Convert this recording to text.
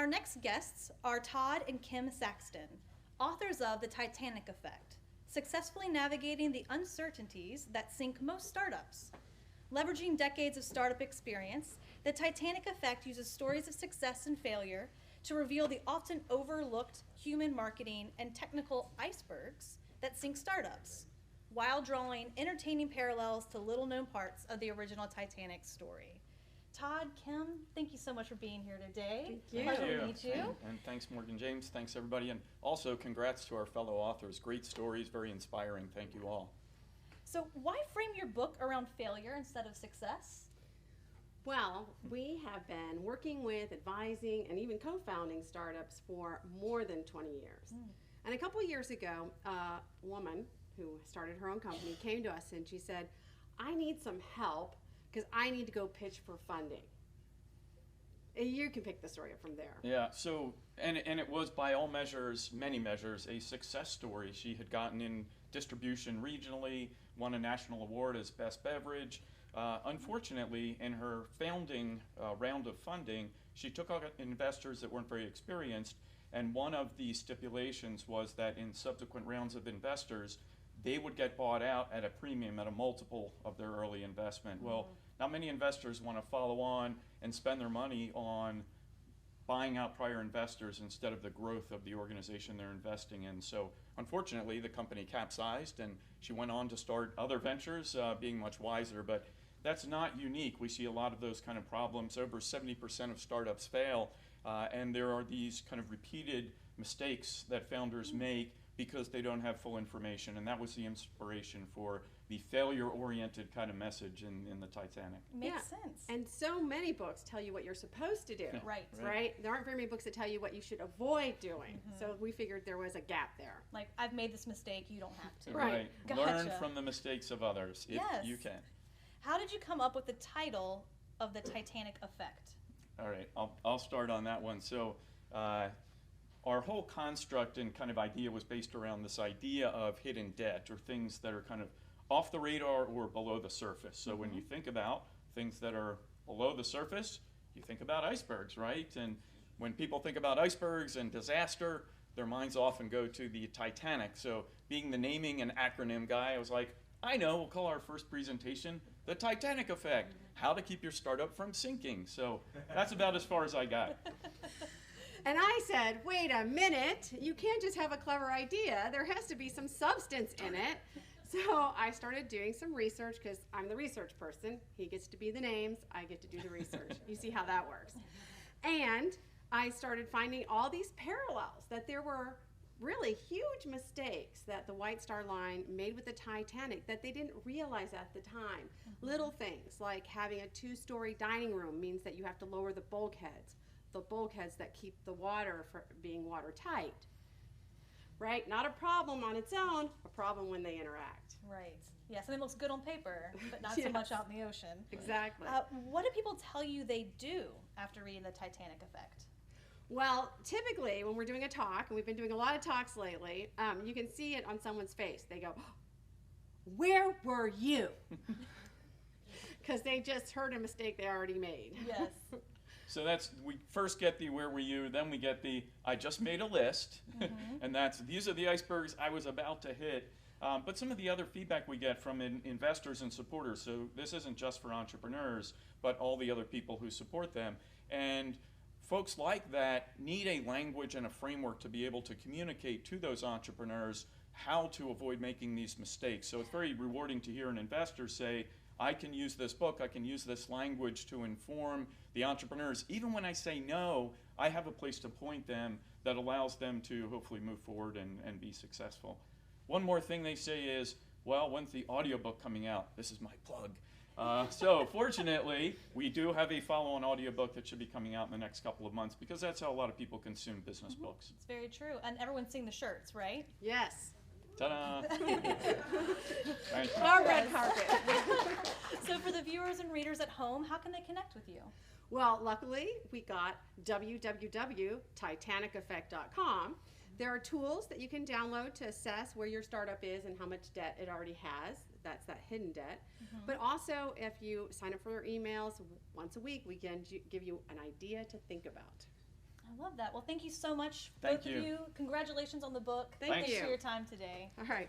our next guests are Todd and Kim Saxton, authors of The Titanic Effect, successfully navigating the uncertainties that sink most startups. Leveraging decades of startup experience, The Titanic Effect uses stories of success and failure to reveal the often overlooked human marketing and technical icebergs that sink startups, while drawing entertaining parallels to little-known parts of the original Titanic story. Todd, Kim, thank you so much for being here today. Thank you. Pleasure to meet you. And thanks, Morgan James. Thanks, everybody. And also, congrats to our fellow authors. Great stories, very inspiring. Thank you all. So why frame your book around failure instead of success? Well, we have been working with, advising, and even co-founding startups for more than 20 years. And a couple of years ago, a woman who started her own company came to us and she said, I need some help because I need to go pitch for funding. And you can pick the story up from there. Yeah, so, and it was by all measures, many measures, a success story. She had gotten in distribution regionally, won a national award as Best Beverage. Unfortunately, in her founding round of funding, she took on investors that weren't very experienced, and one of the stipulations was that in subsequent rounds of investors, they would get bought out at a premium, at a multiple of their early investment. Well, not many investors want to follow on and spend their money on buying out prior investors instead of the growth of the organization they're investing in. So unfortunately, the company capsized and she went on to start other ventures, being much wiser, but that's not unique. We see a lot of those kind of problems. Over 70% of startups fail, and there are these kind of repeated mistakes that founders make because they don't have full information, and that was the inspiration for the failure-oriented kind of message in the Titanic. Makes sense. And so many books tell you what you're supposed to do. Right. There aren't very many books that tell you what you should avoid doing. So we figured there was a gap there. Like, I've made this mistake, you don't have to. Right. Gotcha. Learn from the mistakes of others if you can. How did you come up with the title of The Titanic Effect? All right, I'll start on that one. So our whole construct and kind of idea was based around this idea of hidden debt, or things that are kind of off the radar or below the surface. So when you think about things that are below the surface, you think about icebergs, right? And when people think about icebergs and disaster, their minds often go to the Titanic. So being the naming and acronym guy, I was like, I know, we'll call our first presentation The Titanic Effect, how to keep your startup from sinking. So that's about as far as I got. And I said, wait a minute, you can't just have a clever idea. There has to be some substance in it. So I started doing some research because I'm the research person. He gets to be the names, I get to do the research. You see how that works. And I started finding all these parallels, that there were really huge mistakes that the White Star Line made with the Titanic that they didn't realize at the time. Little things like having a 2-story dining room means that you have to lower the bulkheads that keep the water from being watertight. Right? Not a problem on its own, a problem when they interact. Right. Yeah, something looks good on paper, but not so much out in the ocean. Exactly. What do people tell you they do after reading The Titanic Effect? Well, typically when we're doing a talk, and we've been doing a lot of talks lately, you can see it on someone's face. They go, where were you? Because they just heard a mistake they already made. Yes. So we first get the where were you, then we get the I just made a list, and these are the icebergs I was about to hit. But some of the other feedback we get from investors and supporters, so this isn't just for entrepreneurs, but all the other people who support them. And folks like that need a language and a framework to be able to communicate to those entrepreneurs how to avoid making these mistakes. So it's very rewarding to hear an investor say, I can use this book, I can use this language to inform the entrepreneurs. Even when I say no, I have a place to point them that allows them to hopefully move forward and be successful. One more thing they say is, well, when's the audiobook coming out? This is my plug. So fortunately, we do have a follow-on audiobook that should be coming out in the next couple of months, because that's how a lot of people consume business books. It's very true. And everyone's seeing the shirts, right? Yes. Ta-da! Thank you. Our red carpet. So for the viewers and readers at home, how can they connect with you? Well, luckily, we got www.titaniceffect.com. There are tools that you can download to assess where your startup is and how much debt it already has. That's that hidden debt. But also, if you sign up for their emails once a week, we can give you an idea to think about. I love that. Well, thank you so much, Thank both of you. you. Congratulations on the book. Thank Thanks you. for your time today. All right.